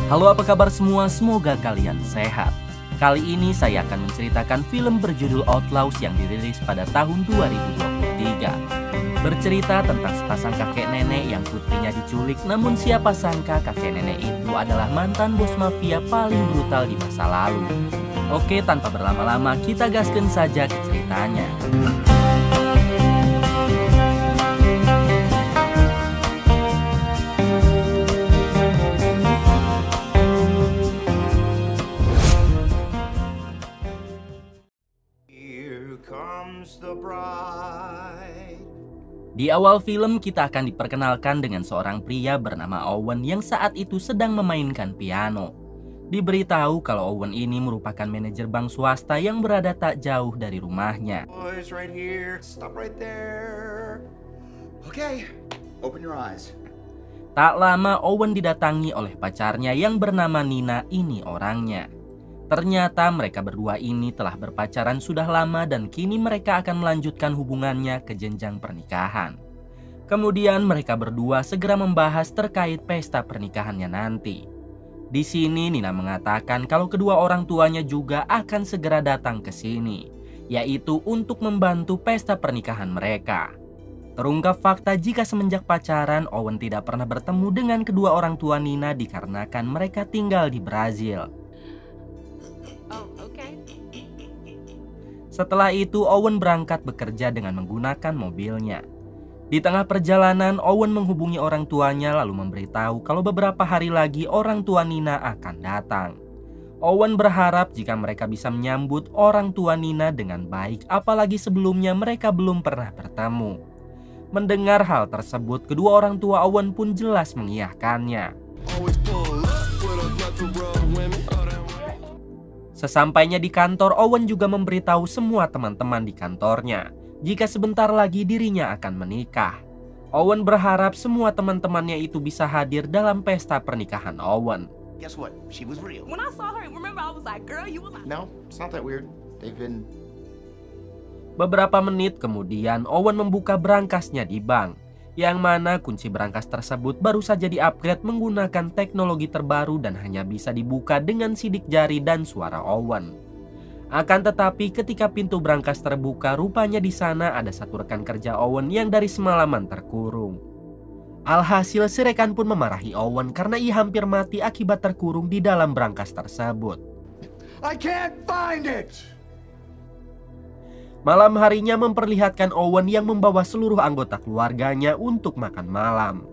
Halo, apa kabar semua? Semoga kalian sehat. Kali ini saya akan menceritakan film berjudul Outlaws yang dirilis pada tahun 2023. Bercerita tentang sepasang kakek nenek yang putrinya diculik, namun siapa sangka kakek nenek itu adalah mantan bos mafia paling brutal di masa lalu. Oke, tanpa berlama-lama kita gaskan saja ke ceritanya. Di awal film kita akan diperkenalkan dengan seorang pria bernama Owen yang saat itu sedang memainkan piano. Diberitahu kalau Owen ini merupakan manajer bank swasta yang berada tak jauh dari rumahnya. Tak lama Owen didatangi oleh pacarnya yang bernama Nina. Ini orangnya. Ternyata mereka berdua ini telah berpacaran sudah lama dan kini mereka akan melanjutkan hubungannya ke jenjang pernikahan. Kemudian mereka berdua segera membahas terkait pesta pernikahannya nanti. Di sini Nina mengatakan kalau kedua orang tuanya juga akan segera datang ke sini, yaitu untuk membantu pesta pernikahan mereka. Terungkap fakta jika semenjak pacaran Owen tidak pernah bertemu dengan kedua orang tua Nina dikarenakan mereka tinggal di Brazil. Setelah itu Owen berangkat bekerja dengan menggunakan mobilnya. Di tengah perjalanan Owen menghubungi orang tuanya lalu memberitahu kalau beberapa hari lagi orang tua Nina akan datang. Owen berharap jika mereka bisa menyambut orang tua Nina dengan baik, apalagi sebelumnya mereka belum pernah bertemu. Mendengar hal tersebut, kedua orang tua Owen pun jelas mengiyakannya. Sesampainya di kantor, Owen juga memberitahu semua teman-teman di kantornya jika sebentar lagi dirinya akan menikah. Owen berharap semua teman-temannya itu bisa hadir dalam pesta pernikahan Owen. Beberapa menit kemudian, Owen membuka berangkasnya di bank, yang mana kunci berangkas tersebut baru saja di-upgrade menggunakan teknologi terbaru dan hanya bisa dibuka dengan sidik jari dan suara Owen. Akan tetapi ketika pintu berangkas terbuka, rupanya di sana ada satu rekan kerja Owen yang dari semalaman terkurung. Alhasil si rekan pun memarahi Owen karena ia hampir mati akibat terkurung di dalam berangkas tersebut. I can't find it. Malam harinya memperlihatkan Owen yang membawa seluruh anggota keluarganya untuk makan malam.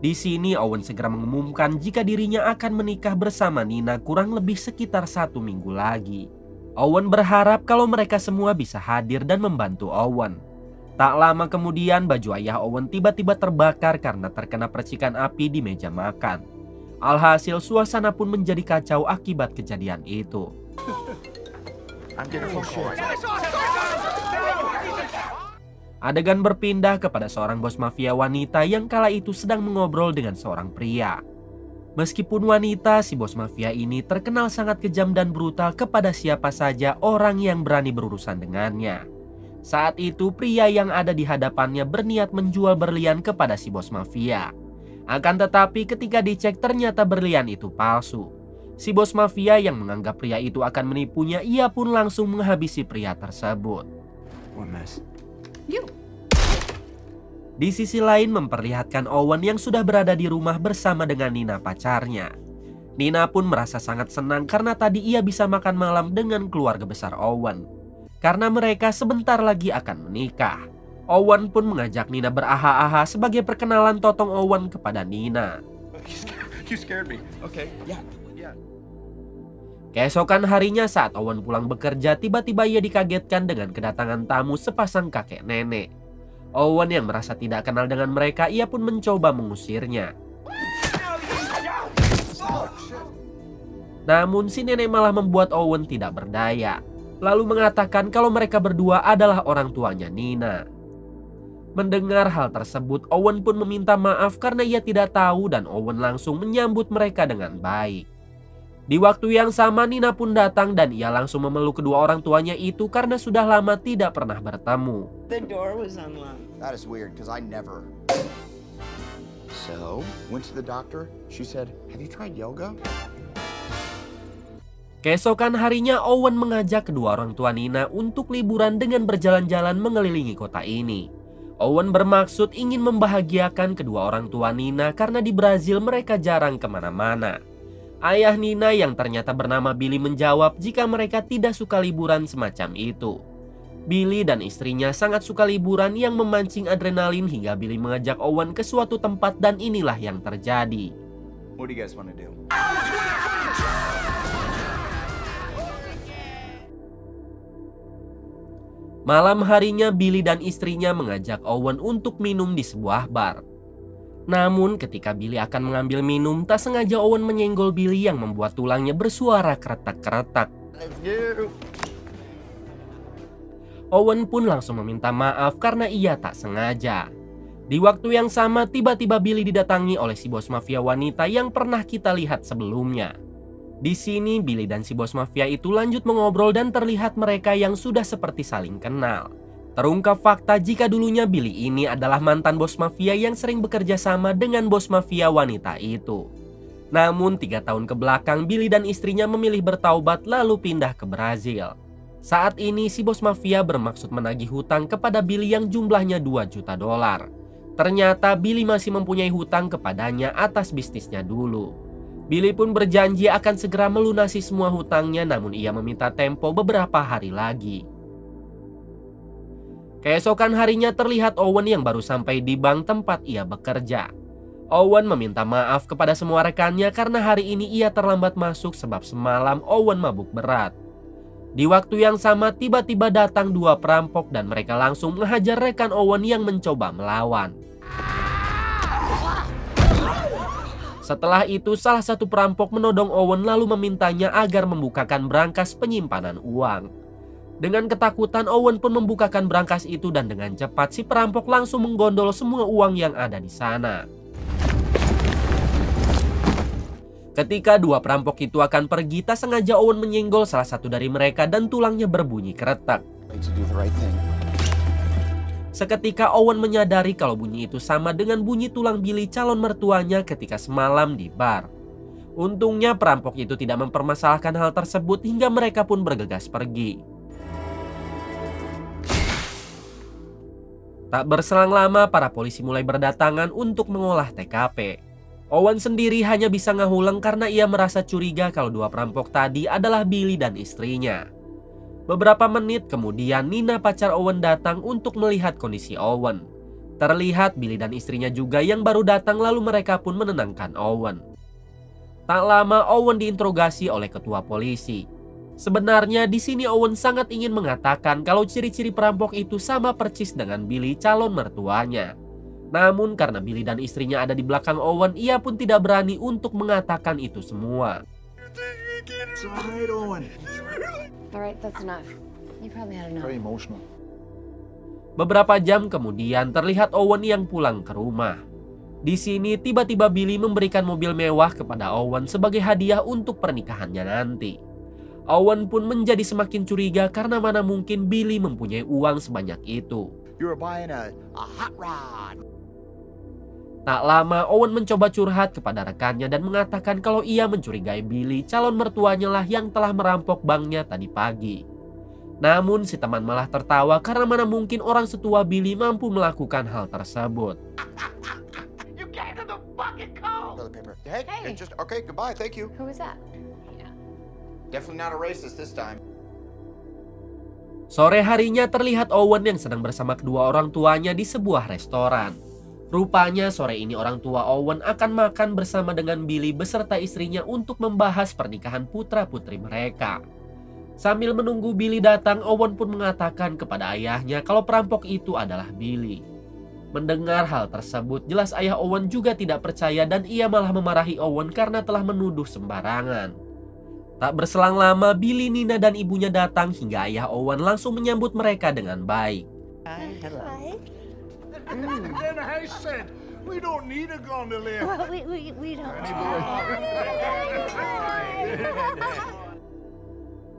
Di sini Owen segera mengumumkan jika dirinya akan menikah bersama Nina kurang lebih sekitar 1 minggu lagi. Owen berharap kalau mereka semua bisa hadir dan membantu Owen. Tak lama kemudian baju ayah Owen tiba-tiba terbakar karena terkena percikan api di meja makan. Alhasil suasana pun menjadi kacau akibat kejadian itu. Adegan berpindah kepada seorang bos mafia wanita yang kala itu sedang mengobrol dengan seorang pria. Meskipun wanita, si bos mafia ini terkenal sangat kejam dan brutal kepada siapa saja orang yang berani berurusan dengannya. Saat itu pria yang ada di hadapannya berniat menjual berlian kepada si bos mafia. Akan tetapi ketika dicek ternyata berlian itu palsu. Si bos mafia yang menganggap pria itu akan menipunya, ia pun langsung menghabisi pria tersebut. Di sisi lain memperlihatkan Owen yang sudah berada di rumah bersama dengan Nina pacarnya. Nina pun merasa sangat senang karena tadi ia bisa makan malam dengan keluarga besar Owen. Karena mereka sebentar lagi akan menikah. Owen pun mengajak Nina beraha-aha sebagai perkenalan totong Owen kepada Nina. Keesokan harinya saat Owen pulang bekerja, tiba-tiba ia dikagetkan dengan kedatangan tamu sepasang kakek nenek. Owen yang merasa tidak kenal dengan mereka, ia pun mencoba mengusirnya. Namun si nenek malah membuat Owen tidak berdaya, lalu mengatakan kalau mereka berdua adalah orang tuanya Nina. Mendengar hal tersebut, Owen pun meminta maaf karena ia tidak tahu dan Owen langsung menyambut mereka dengan baik. Di waktu yang sama Nina pun datang dan ia langsung memeluk kedua orang tuanya itu karena sudah lama tidak pernah bertemu. The door was unlocked. That is weird because I never. So, went to the doctor. She said, "Have you tried yoga?" Keesokan harinya Owen mengajak kedua orang tua Nina untuk liburan dengan berjalan-jalan mengelilingi kota ini. Owen bermaksud ingin membahagiakan kedua orang tua Nina karena di Brazil mereka jarang kemana-mana. Ayah Nina yang ternyata bernama Billy menjawab jika mereka tidak suka liburan semacam itu. Billy dan istrinya sangat suka liburan yang memancing adrenalin hingga Billy mengajak Owen ke suatu tempat dan inilah yang terjadi. What do you guys want to do? Malam harinya Billy dan istrinya mengajak Owen untuk minum di sebuah bar. Namun ketika Billy akan mengambil minum, tak sengaja Owen menyenggol Billy yang membuat tulangnya bersuara keretak-keretak. Owen pun langsung meminta maaf karena ia tak sengaja. Di waktu yang sama tiba-tiba Billy didatangi oleh si bos mafia wanita yang pernah kita lihat sebelumnya. Di sini Billy dan si bos mafia itu lanjut mengobrol dan terlihat mereka yang sudah seperti saling kenal. Terungkap fakta jika dulunya Billy ini adalah mantan bos mafia yang sering bekerja sama dengan bos mafia wanita itu. Namun 3 tahun ke belakang Billy dan istrinya memilih bertaubat lalu pindah ke Brazil. Saat ini si bos mafia bermaksud menagih hutang kepada Billy yang jumlahnya 2 juta dolar. Ternyata Billy masih mempunyai hutang kepadanya atas bisnisnya dulu. Billy pun berjanji akan segera melunasi semua hutangnya, namun ia meminta tempo beberapa hari lagi. Keesokan harinya terlihat Owen yang baru sampai di bank tempat ia bekerja. Owen meminta maaf kepada semua rekannya karena hari ini ia terlambat masuk sebab semalam Owen mabuk berat. Di waktu yang sama tiba-tiba datang 2 perampok dan mereka langsung menghajar rekan Owen yang mencoba melawan. Setelah itu salah satu perampok menodong Owen lalu memintanya agar membukakan brankas penyimpanan uang. Dengan ketakutan Owen pun membukakan brankas itu dan dengan cepat si perampok langsung menggondol semua uang yang ada di sana. Ketika 2 perampok itu akan pergi, tak sengaja Owen menyenggol salah satu dari mereka dan tulangnya berbunyi keretak. Seketika Owen menyadari kalau bunyi itu sama dengan bunyi tulang Billy calon mertuanya ketika semalam di bar. Untungnya perampok itu tidak mempermasalahkan hal tersebut hingga mereka pun bergegas pergi. Tak berselang lama para polisi mulai berdatangan untuk mengolah TKP. Owen sendiri hanya bisa ngehuleng karena ia merasa curiga kalau 2 perampok tadi adalah Billy dan istrinya. Beberapa menit kemudian Nina pacar Owen datang untuk melihat kondisi Owen. Terlihat Billy dan istrinya juga yang baru datang lalu mereka pun menenangkan Owen. Tak lama Owen diinterogasi oleh ketua polisi. Sebenarnya di sini Owen sangat ingin mengatakan kalau ciri-ciri perampok itu sama persis dengan Billy calon mertuanya. Namun karena Billy dan istrinya ada di belakang Owen, ia pun tidak berani untuk mengatakan itu semua. Beberapa jam kemudian terlihat Owen yang pulang ke rumah. Di sini tiba-tiba Billy memberikan mobil mewah kepada Owen sebagai hadiah untuk pernikahannya nanti. Owen pun menjadi semakin curiga karena mana mungkin Billy mempunyai uang sebanyak itu. Tak lama Owen mencoba curhat kepada rekannya dan mengatakan kalau ia mencurigai Billy calon mertuanya lah yang telah merampok banknya tadi pagi. Namun si teman malah tertawa karena mana mungkin orang setua Billy mampu melakukan hal tersebut. Sore harinya terlihat Owen yang sedang bersama kedua orang tuanya di sebuah restoran. Rupanya sore ini orang tua Owen akan makan bersama dengan Billy beserta istrinya untuk membahas pernikahan putra-putri mereka. Sambil menunggu Billy datang, Owen pun mengatakan kepada ayahnya kalau perampok itu adalah Billy. Mendengar hal tersebut, jelas ayah Owen juga tidak percaya dan ia malah memarahi Owen karena telah menuduh sembarangan. Tak berselang lama, Billy, Nina, dan ibunya datang hingga ayah Owen langsung menyambut mereka dengan baik.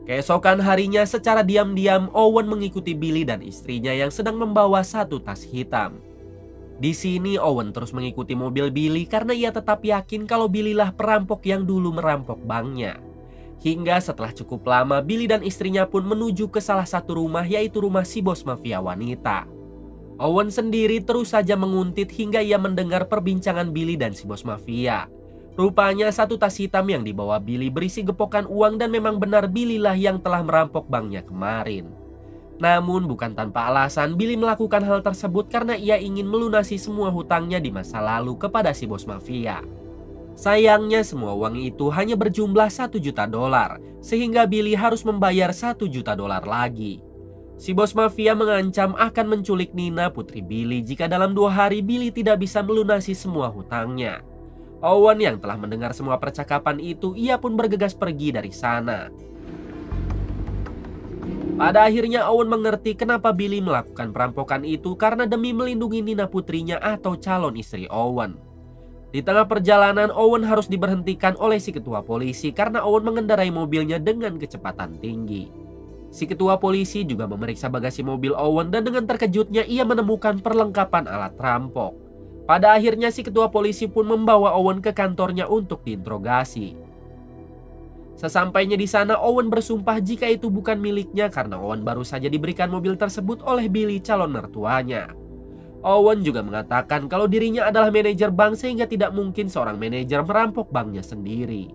Keesokan harinya secara diam-diam Owen mengikuti Billy dan istrinya yang sedang membawa satu tas hitam. Di sini Owen terus mengikuti mobil Billy karena ia tetap yakin kalau Billy lah perampok yang dulu merampok banknya. Hingga setelah cukup lama, Billy dan istrinya pun menuju ke salah satu rumah, yaitu rumah si bos mafia wanita. Owen sendiri terus saja menguntit hingga ia mendengar perbincangan Billy dan si bos mafia. Rupanya satu tas hitam yang dibawa Billy berisi gepokan uang dan memang benar Billy lah yang telah merampok banknya kemarin. Namun bukan tanpa alasan Billy melakukan hal tersebut karena ia ingin melunasi semua hutangnya di masa lalu kepada si bos mafia. Sayangnya semua uang itu hanya berjumlah $1 juta, sehingga Billy harus membayar $1 juta lagi. Si bos mafia mengancam akan menculik Nina, putri Billy, jika dalam 2 hari Billy tidak bisa melunasi semua hutangnya. Owen yang telah mendengar semua percakapan itu, ia pun bergegas pergi dari sana. Pada akhirnya Owen mengerti kenapa Billy melakukan perampokan itu karena demi melindungi Nina putrinya atau calon istri Owen. Di tengah perjalanan, Owen harus diberhentikan oleh si ketua polisi karena Owen mengendarai mobilnya dengan kecepatan tinggi. Si ketua polisi juga memeriksa bagasi mobil Owen dan dengan terkejutnya ia menemukan perlengkapan alat rampok. Pada akhirnya si ketua polisi pun membawa Owen ke kantornya untuk diinterogasi. Sesampainya di sana, Owen bersumpah jika itu bukan miliknya karena Owen baru saja diberikan mobil tersebut oleh Billy, calon mertuanya. Owen juga mengatakan kalau dirinya adalah manajer bank sehingga tidak mungkin seorang manajer merampok banknya sendiri.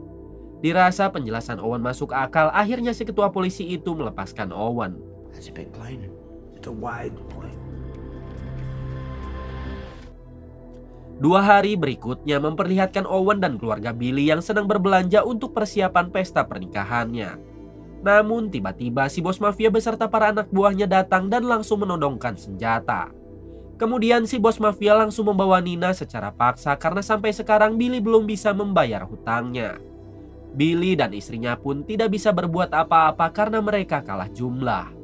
Dirasa penjelasan Owen masuk akal, akhirnya si ketua polisi itu melepaskan Owen. 2 hari berikutnya memperlihatkan Owen dan keluarga Billy yang sedang berbelanja untuk persiapan pesta pernikahannya. Namun tiba-tiba si bos mafia beserta para anak buahnya datang dan langsung menodongkan senjata. Kemudian si bos mafia langsung membawa Nina secara paksa karena sampai sekarang Billy belum bisa membayar hutangnya. Billy dan istrinya pun tidak bisa berbuat apa-apa karena mereka kalah jumlah.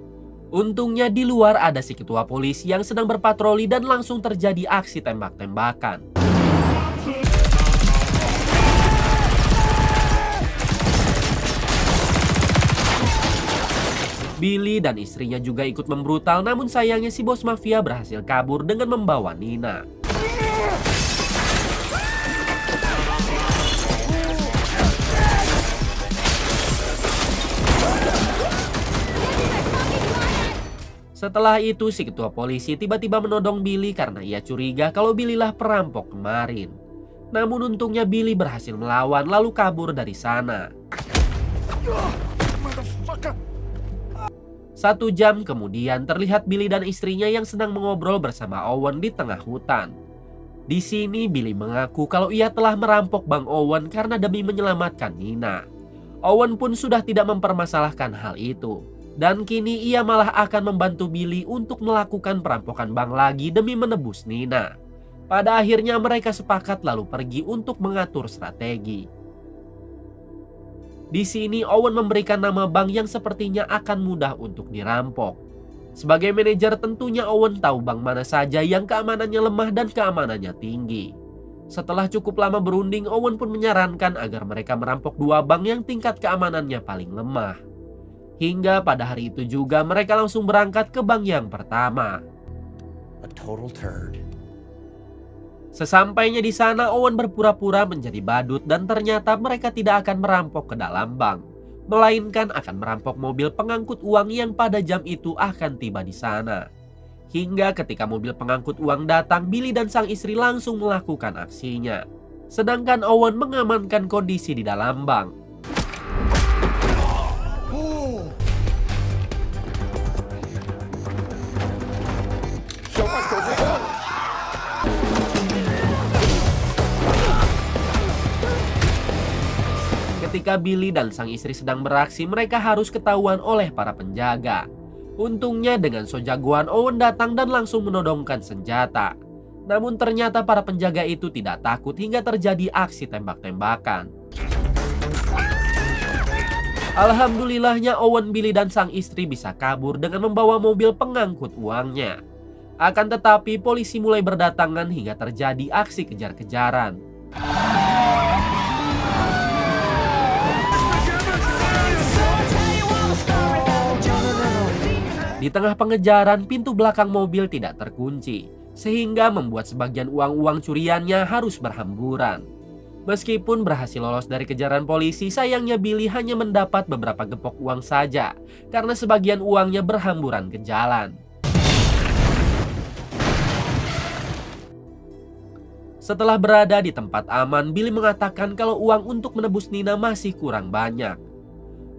Untungnya di luar ada si ketua polisi yang sedang berpatroli dan langsung terjadi aksi tembak-tembakan. Billy dan istrinya juga ikut membrutal, namun sayangnya si bos mafia berhasil kabur dengan membawa Nina. Setelah itu si ketua polisi tiba-tiba menodong Billy karena ia curiga kalau Billy lah perampok kemarin. Namun untungnya Billy berhasil melawan lalu kabur dari sana. 1 jam kemudian terlihat Billy dan istrinya yang sedang mengobrol bersama Owen di tengah hutan. Di sini Billy mengaku kalau ia telah merampok Bang Owen karena demi menyelamatkan Nina. Owen pun sudah tidak mempermasalahkan hal itu. Dan kini ia malah akan membantu Billy untuk melakukan perampokan bank lagi demi menebus Nina. Pada akhirnya mereka sepakat lalu pergi untuk mengatur strategi. Di sini Owen memberikan nama bank yang sepertinya akan mudah untuk dirampok. Sebagai manajer tentunya Owen tahu bank mana saja yang keamanannya lemah dan keamanannya tinggi. Setelah cukup lama berunding, Owen pun menyarankan agar mereka merampok 2 bank yang tingkat keamanannya paling lemah. Hingga pada hari itu juga mereka langsung berangkat ke bank yang pertama. Sesampainya di sana, Owen berpura-pura menjadi badut dan ternyata mereka tidak akan merampok ke dalam bank, melainkan akan merampok mobil pengangkut uang yang pada jam itu akan tiba di sana. Hingga ketika mobil pengangkut uang datang, Billy dan sang istri langsung melakukan aksinya. Sedangkan Owen mengamankan kondisi di dalam bank. Ketika Billy dan sang istri sedang beraksi, mereka harus ketahuan oleh para penjaga. Untungnya dengan so-jagoan Owen datang dan langsung menodongkan senjata. Namun ternyata para penjaga itu tidak takut hingga terjadi aksi tembak-tembakan. Alhamdulillahnya Owen, Billy dan sang istri bisa kabur dengan membawa mobil pengangkut uangnya. Akan tetapi polisi mulai berdatangan hingga terjadi aksi kejar-kejaran. Di tengah pengejaran, pintu belakang mobil tidak terkunci, sehingga membuat sebagian uang-uang curiannya harus berhamburan. Meskipun berhasil lolos dari kejaran polisi, sayangnya Billy hanya mendapat beberapa gepok uang saja, karena sebagian uangnya berhamburan ke jalan. Setelah berada di tempat aman, Billy mengatakan kalau uang untuk menebus Nina masih kurang banyak.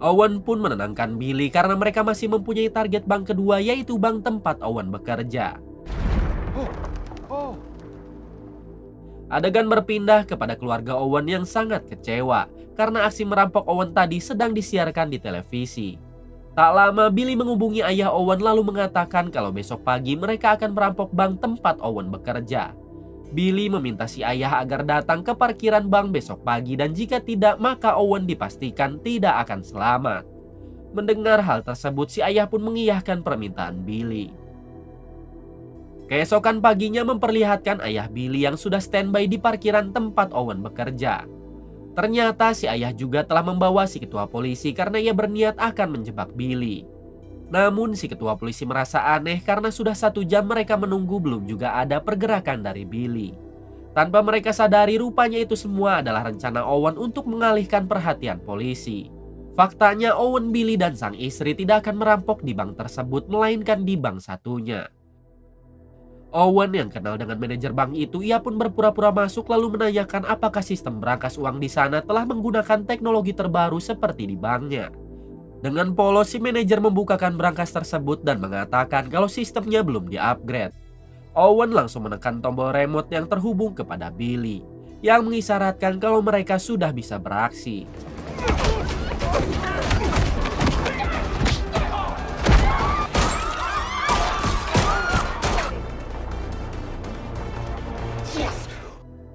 Owen pun menenangkan Billy karena mereka masih mempunyai target bank kedua, yaitu bank tempat Owen bekerja. Adegan berpindah kepada keluarga Owen yang sangat kecewa karena aksi merampok Owen tadi sedang disiarkan di televisi. Tak lama Billy menghubungi ayah Owen lalu mengatakan kalau besok pagi mereka akan merampok bank tempat Owen bekerja. Billy meminta si ayah agar datang ke parkiran bank besok pagi dan jika tidak maka Owen dipastikan tidak akan selamat. Mendengar hal tersebut, si ayah pun mengiyahkan permintaan Billy. Keesokan paginya memperlihatkan ayah Billy yang sudah standby di parkiran tempat Owen bekerja. Ternyata si ayah juga telah membawa si ketua polisi karena ia berniat akan menjebak Billy. Namun si ketua polisi merasa aneh karena sudah 1 jam mereka menunggu belum juga ada pergerakan dari Billy. Tanpa mereka sadari, rupanya itu semua adalah rencana Owen untuk mengalihkan perhatian polisi. Faktanya Owen, Billy, dan sang istri tidak akan merampok di bank tersebut melainkan di bank satunya. Owen yang kenal dengan manajer bank itu, ia pun berpura-pura masuk lalu menanyakan apakah sistem berangkas uang di sana telah menggunakan teknologi terbaru seperti di banknya. Dengan polos, si manajer membukakan berangkas tersebut dan mengatakan kalau sistemnya belum di-upgrade. Owen langsung menekan tombol remote yang terhubung kepada Billy, yang mengisyaratkan kalau mereka sudah bisa beraksi.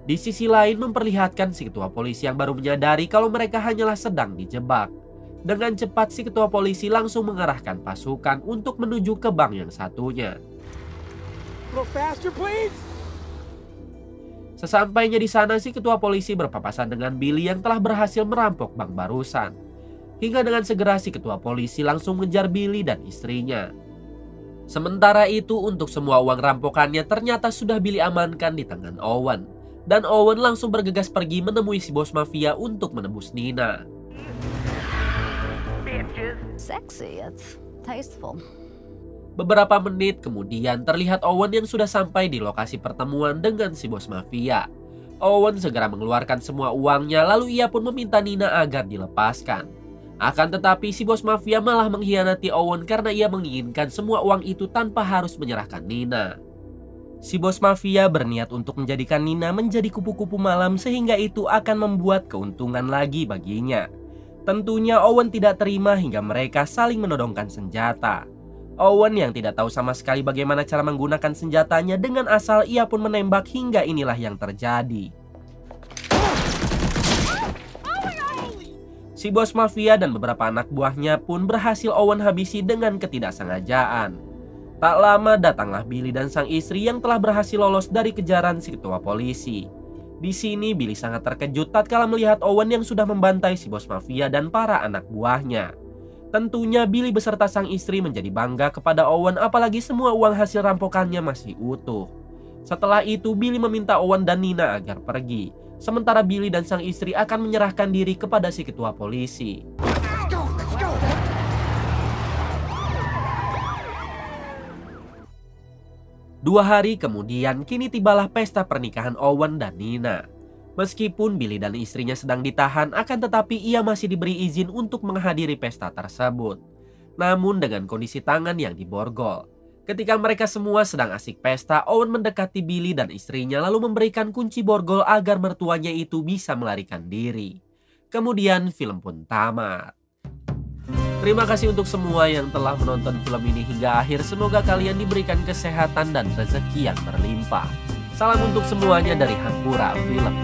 Di sisi lain memperlihatkan si ketua polisi yang baru menyadari kalau mereka hanyalah sedang dijebak. Dengan cepat si ketua polisi langsung mengerahkan pasukan untuk menuju ke bank yang satunya. Sesampainya di sana, si ketua polisi berpapasan dengan Billy yang telah berhasil merampok bank barusan. Hingga dengan segera si ketua polisi langsung mengejar Billy dan istrinya. Sementara itu untuk semua uang rampokannya ternyata sudah Billy amankan di tangan Owen. Dan Owen langsung bergegas pergi menemui si bos mafia untuk menebus Nina. Sexy, it's tasteful. Beberapa menit kemudian terlihat Owen yang sudah sampai di lokasi pertemuan dengan si bos mafia. Owen segera mengeluarkan semua uangnya lalu ia pun meminta Nina agar dilepaskan. Akan tetapi si bos mafia malah mengkhianati Owen karena ia menginginkan semua uang itu tanpa harus menyerahkan Nina. Si bos mafia berniat untuk menjadikan Nina menjadi kupu-kupu malam sehingga itu akan membuat keuntungan lagi baginya. Tentunya Owen tidak terima hingga mereka saling menodongkan senjata. Owen yang tidak tahu sama sekali bagaimana cara menggunakan senjatanya, dengan asal ia pun menembak hingga inilah yang terjadi. Si bos mafia dan beberapa anak buahnya pun berhasil Owen habisi dengan ketidaksengajaan. Tak lama datanglah Billy dan sang istri yang telah berhasil lolos dari kejaran si ketua polisi. Di sini Billy sangat terkejut tatkala melihat Owen yang sudah membantai si bos mafia dan para anak buahnya. Tentunya Billy beserta sang istri menjadi bangga kepada Owen apalagi semua uang hasil rampokannya masih utuh. Setelah itu Billy meminta Owen dan Nina agar pergi. Sementara Billy dan sang istri akan menyerahkan diri kepada si ketua polisi. 2 hari kemudian, kini tibalah pesta pernikahan Owen dan Nina. Meskipun Billy dan istrinya sedang ditahan, akan tetapi ia masih diberi izin untuk menghadiri pesta tersebut. Namun dengan kondisi tangan yang diborgol. Ketika mereka semua sedang asik pesta, Owen mendekati Billy dan istrinya lalu memberikan kunci borgol agar mertuanya itu bisa melarikan diri. Kemudian film pun tamat. Terima kasih untuk semua yang telah menonton film ini hingga akhir. Semoga kalian diberikan kesehatan dan rezeki yang berlimpah. Salam untuk semuanya dari Hampura Film.